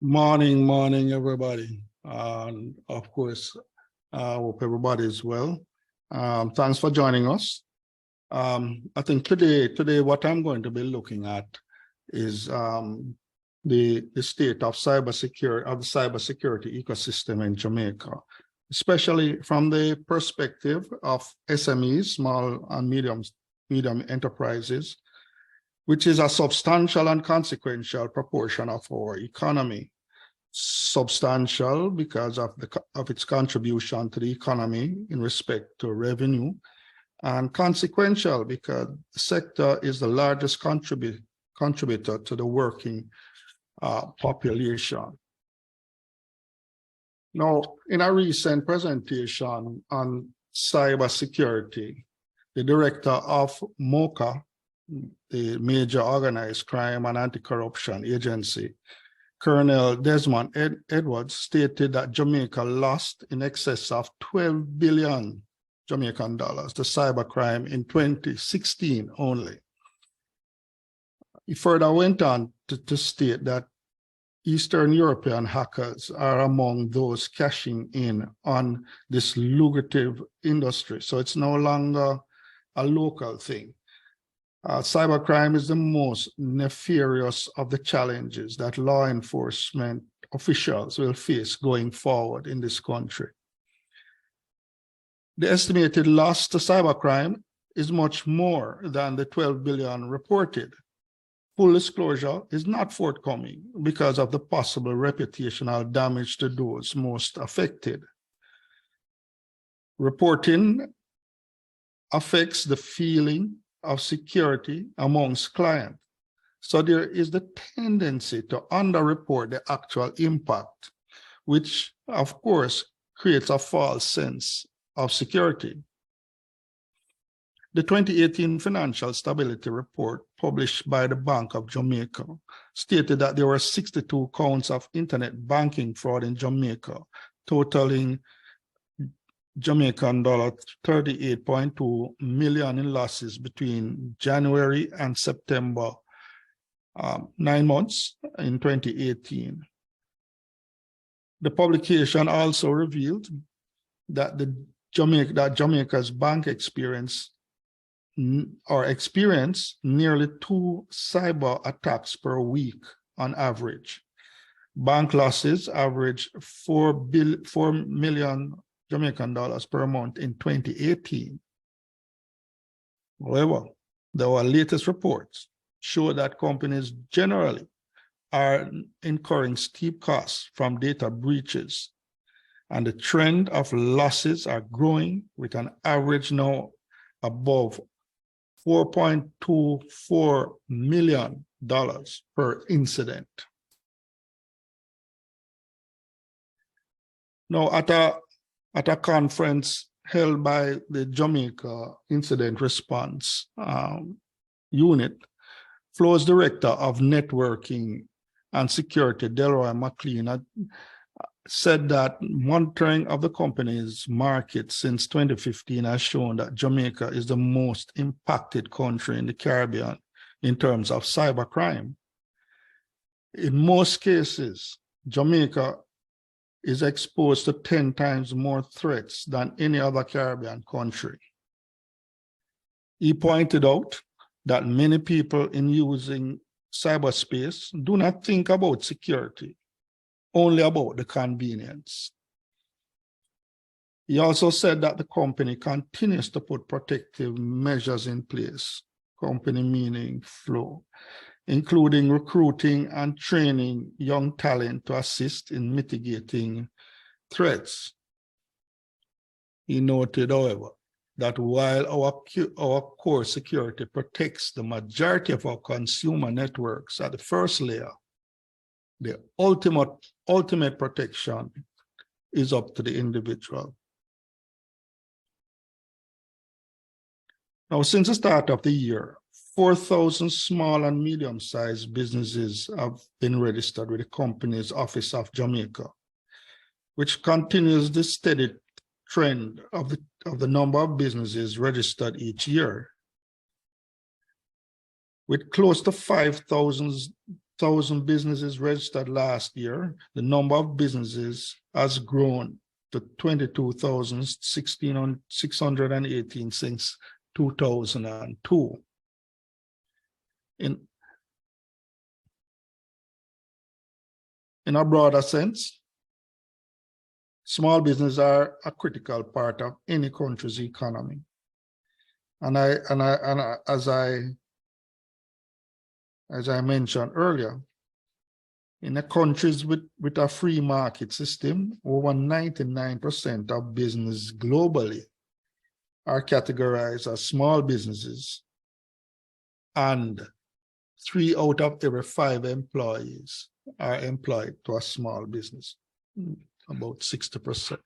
Morning, everybody. And of course, I hope everybody is well. Thanks for joining us. I think today, what I'm going to be looking at is the state of the cybersecurity ecosystem in Jamaica, especially from the perspective of SMEs, small and medium enterprises, which is a substantial and consequential proportion of our economy. Substantial because of its contribution to the economy in respect to revenue, and consequential because the sector is the largest contributor to the working population. Now, in a recent presentation on cybersecurity, the director of MOCA, the Major Organized Crime and Anti-Corruption Agency, Colonel Desmond Edwards, stated that Jamaica lost in excess of 12 billion Jamaican dollars to cybercrime in 2016 only. He further went on to state that Eastern European hackers are among those cashing in on this lucrative industry. So it's no longer a local thing. Cybercrime is the most nefarious of the challenges that law enforcement officials will face going forward in this country. The estimated loss to cybercrime is much more than the 12 billion reported. Full disclosure is not forthcoming because of the possible reputational damage to those most affected. Reporting affects the feeling of security amongst clients. So there is the tendency to underreport the actual impact, which of course creates a false sense of security. The 2018 Financial Stability Report published by the Bank of Jamaica stated that there were 62 counts of internet banking fraud in Jamaica, totaling Jamaican dollar 38.2 million in losses between January and September, 9 months in 2018. The publication also revealed that Jamaica's bank experience nearly 2 cyber attacks per week on average. Bank losses average 4 million Jamaican dollars per month in 2018. However, our latest reports show that companies generally are incurring steep costs from data breaches, and the trend of losses are growing with an average now above $4.24 million per incident. Now, at a conference held by the Jamaica Incident Response Unit, FLO's Director of Networking and Security, Delroy McLean, said that monitoring of the company's market since 2015 has shown that Jamaica is the most impacted country in the Caribbean in terms of cybercrime. In most cases, Jamaica is exposed to 10 times more threats than any other Caribbean country. He pointed out that many people in using cyberspace do not think about security, only about the convenience. He also said that the company continues to put protective measures in place, company meaning FLO, including recruiting and training young talent to assist in mitigating threats. He noted, however, that while our core security protects the majority of our consumer networks at the first layer, the ultimate protection is up to the individual. Now, since the start of the year, 4,000 small and medium-sized businesses have been registered with the company's Office of Jamaica, which continues the steady trend of the number of businesses registered each year. With close to 5,000 thousand businesses registered last year, the number of businesses has grown to 22,618 since 2002. In a broader sense, small businesses are a critical part of any country's economy. And as I mentioned earlier, in the countries with a free market system, over 99% of business globally are categorized as small businesses, and 3 out of every 5 employees are employed to a small business, about 60%.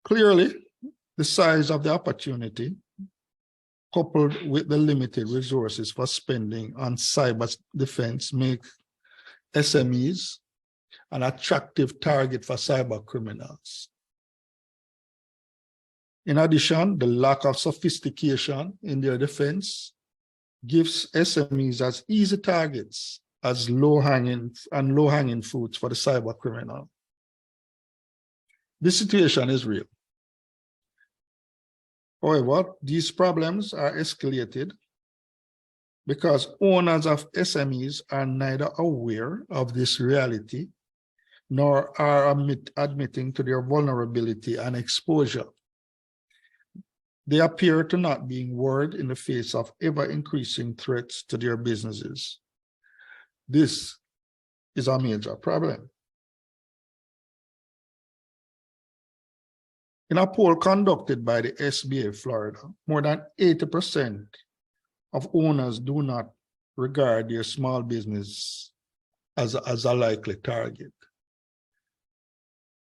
Clearly, the size of the opportunity, coupled with the limited resources for spending on cyber defense, make SMEs an attractive target for cyber criminals. In addition, the lack of sophistication in their defense gives SMEs as easy targets as low-hanging fruits for the cyber criminal. This situation is real. However, these problems are escalated because owners of SMEs are neither aware of this reality nor are admitting to their vulnerability and exposure. They appear to not being worried in the face of ever-increasing threats to their businesses. This is a major problem. In a poll conducted by the SBA Florida, more than 80% of owners do not regard their small business as a likely target.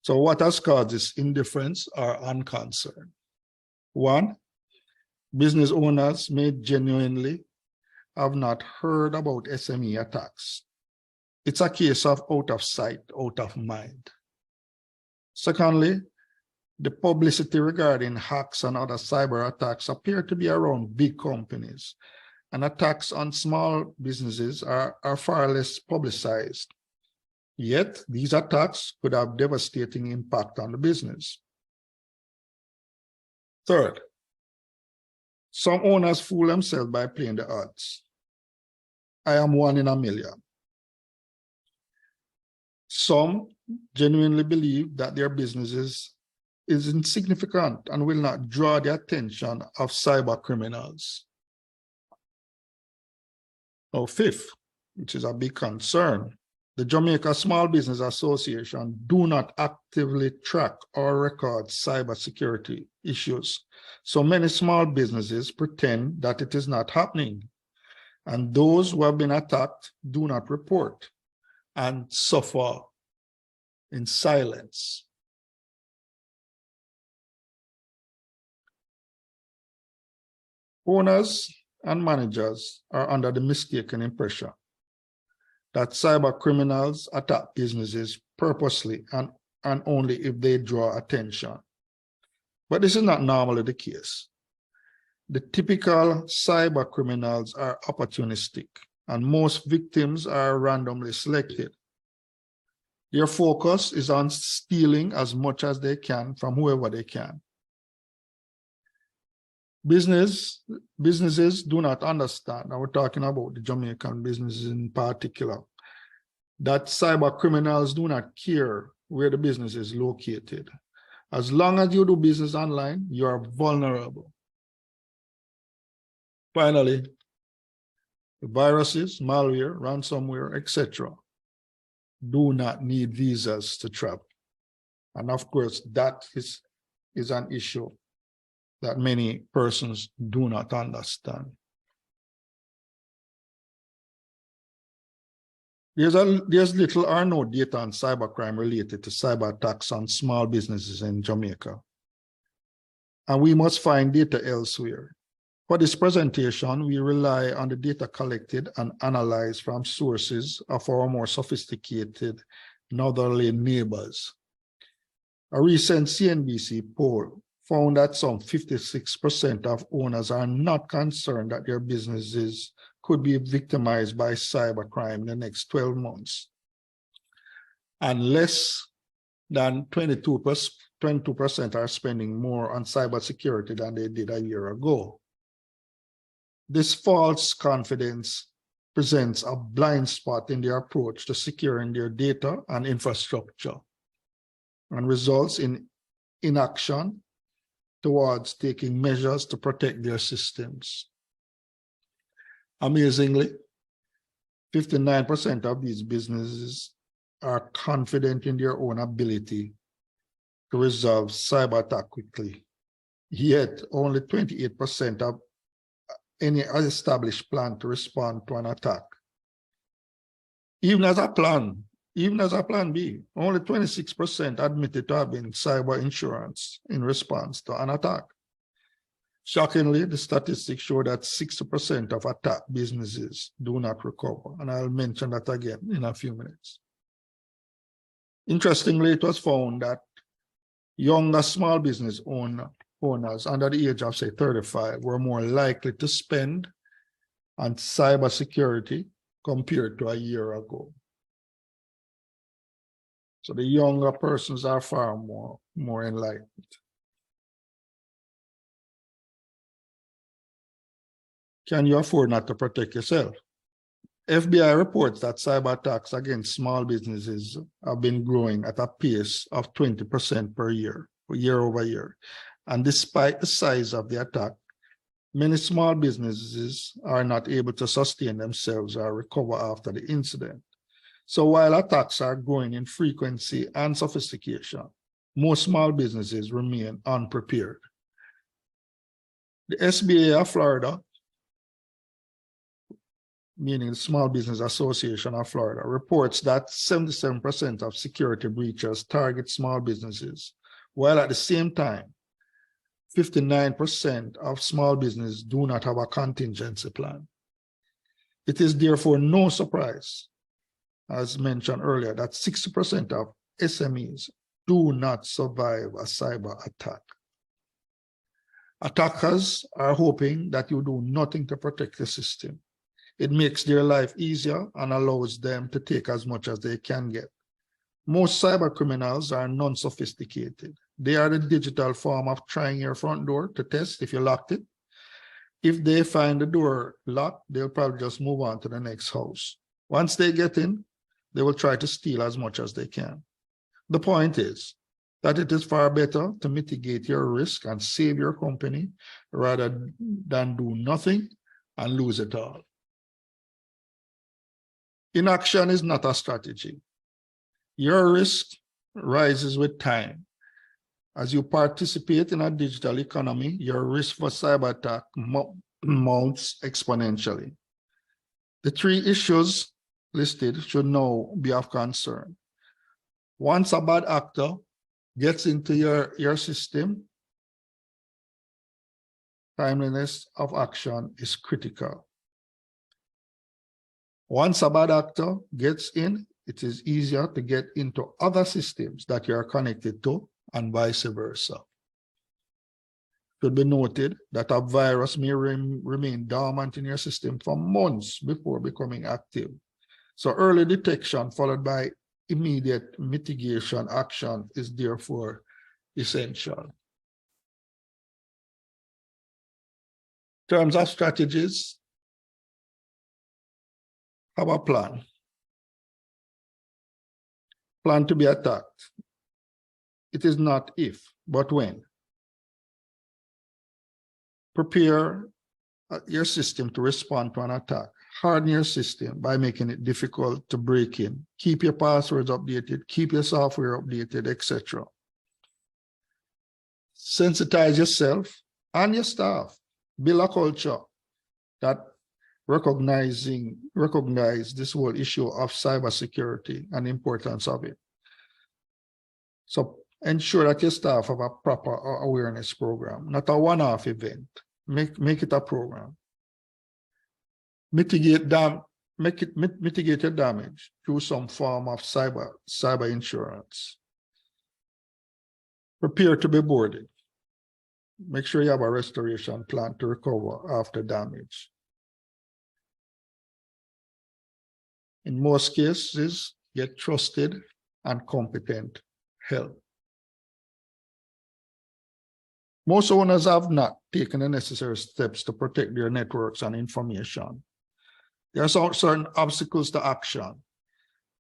So what has caused this indifference or unconcern? 1, business owners may genuinely have not heard about SME attacks. It's a case of out of sight, out of mind. Secondly, the publicity regarding hacks and other cyber attacks appear to be around big companies, and attacks on small businesses are far less publicized. Yet, these attacks could have devastating impact on the business. Third, some owners fool themselves by playing the odds. I am 1 in a million. Some genuinely believe that their businesses is insignificant and will not draw the attention of cyber criminals. Now, 5th, which is a big concern, the Jamaica Small Business Association do not actively track or record cybersecurity issues. So many small businesses pretend that it is not happening, and those who have been attacked do not report and suffer in silence. Owners and managers are under the mistaken impression that cyber criminals attack businesses purposely and only if they draw attention. But this is not normally the case. The typical cyber criminals are opportunistic, and most victims are randomly selected. Their focus is on stealing as much as they can from whoever they can. Businesses do not understand, and we're talking about the Jamaican businesses in particular, that cyber criminals do not care where the business is located. As long as you do business online, you are vulnerable. Finally, the viruses, malware, ransomware, etc., do not need visas to travel. And of course, that is an issue that many persons do not understand. There's little or no data on cybercrime related to cyber attacks on small businesses in Jamaica, and we must find data elsewhere. For this presentation, we rely on the data collected and analyzed from sources of our more sophisticated northerly neighbors. A recent CNBC poll found that some 56% of owners are not concerned that their businesses could be victimized by cybercrime in the next 12 months. And less than 22% are spending more on cybersecurity than they did a year ago. This false confidence presents a blind spot in their approach to securing their data and infrastructure and results in inaction towards taking measures to protect their systems. Amazingly, 59% of these businesses are confident in their own ability to resolve cyber attack quickly. Yet only 28% of any established plan to respond to an attack. Even as a plan B, only 26% admitted to having cyber insurance in response to an attack. Shockingly, the statistics show that 60% of attacked businesses do not recover, and I'll mention that again in a few minutes. Interestingly, it was found that younger small business owners under the age of, say, 35 were more likely to spend on cybersecurity compared to a year ago. So the younger persons are far more enlightened. Can you afford not to protect yourself? FBI reports that cyber attacks against small businesses have been growing at a pace of 20% per year, year over year. And despite the size of the attack, many small businesses are not able to sustain themselves or recover after the incident. So while attacks are growing in frequency and sophistication, most small businesses remain unprepared. The SBA of Florida, meaning the Small Business Association of Florida, reports that 77% of security breaches target small businesses, while at the same time, 59% of small businesses do not have a contingency plan. It is therefore no surprise, as mentioned earlier, that 60% of SMEs do not survive a cyber attack. Attackers are hoping that you do nothing to protect the system. It makes their life easier and allows them to take as much as they can get. Most cyber criminals are non-sophisticated. They are the digital form of trying your front door to test if you locked it. If they find the door locked, they'll probably just move on to the next house. Once they get in, they will try to steal as much as they can. The point is that it is far better to mitigate your risk and save your company rather than do nothing and lose it all. Inaction is not a strategy. Your risk rises with time. As you participate in a digital economy, your risk for cyber attack mounts exponentially. The three issues listed should now be of concern. Once a bad actor gets into your system, timeliness of action is critical. Once a bad actor gets in, it is easier to get into other systems that you are connected to and vice versa. It should be noted that a virus may remain dormant in your system for months before becoming active. So early detection followed by immediate mitigation action is therefore essential. In terms of strategies, have a plan. Plan to be attacked. It is not if, but when. Prepare your system to respond to an attack. Harden your system by making it difficult to break in. Keep your passwords updated, keep your software updated, etc. Sensitize yourself and your staff. Build a culture that recognize this whole issue of cybersecurity and the importance of it. So ensure that your staff have a proper awareness program, not a one-off event. Make it a program. Mitigate your damage through some form of cyber insurance. Prepare to be boarded. Make sure you have a restoration plan to recover after damage. In most cases, get trusted and competent help. Most owners have not taken the necessary steps to protect their networks and information. There are certain obstacles to action.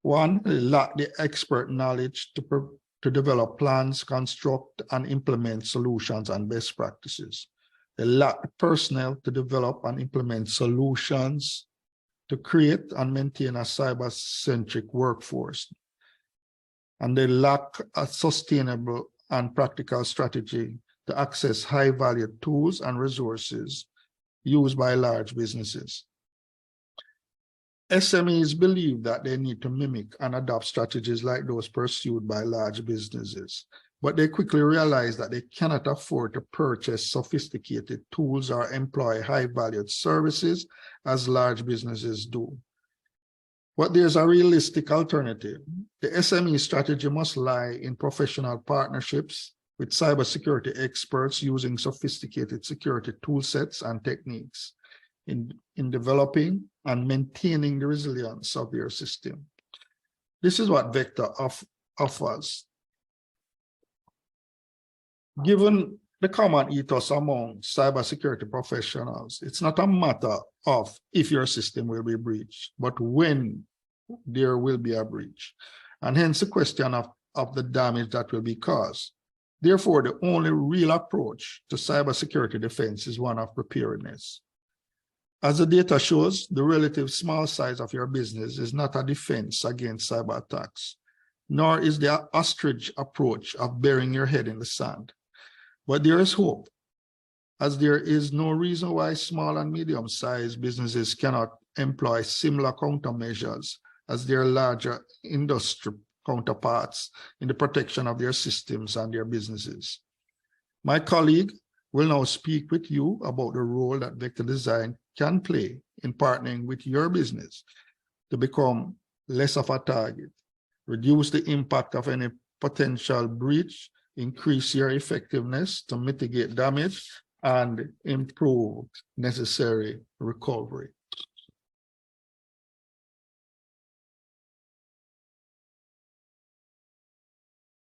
One, they lack the expert knowledge to develop plans, construct, and implement solutions and best practices. They lack the personnel to develop and implement solutions to create and maintain a cyber-centric workforce. And they lack a sustainable and practical strategy to access high-value tools and resources used by large businesses. SMEs believe that they need to mimic and adopt strategies like those pursued by large businesses, but they quickly realize that they cannot afford to purchase sophisticated tools or employ high-valued services as large businesses do. But there's a realistic alternative. The SME strategy must lie in professional partnerships with cybersecurity experts using sophisticated security tool sets and techniques in developing and maintaining the resilience of your system. This is what Vector offers. Given the common ethos among cybersecurity professionals, it's not a matter of if your system will be breached, but when there will be a breach, and hence the question of the damage that will be caused. Therefore, the only real approach to cybersecurity defense is one of preparedness. As the data shows, the relative small size of your business is not a defense against cyber attacks, nor is the ostrich approach of burying your head in the sand. But there is hope, as there is no reason why small and medium-sized businesses cannot employ similar countermeasures as their larger industry counterparts in the protection of their systems and their businesses. My colleague will now speak with you about the role that Vector Design can play in partnering with your business to become less of a target, reduce the impact of any potential breach, increase your effectiveness to mitigate damage, and improve necessary recovery.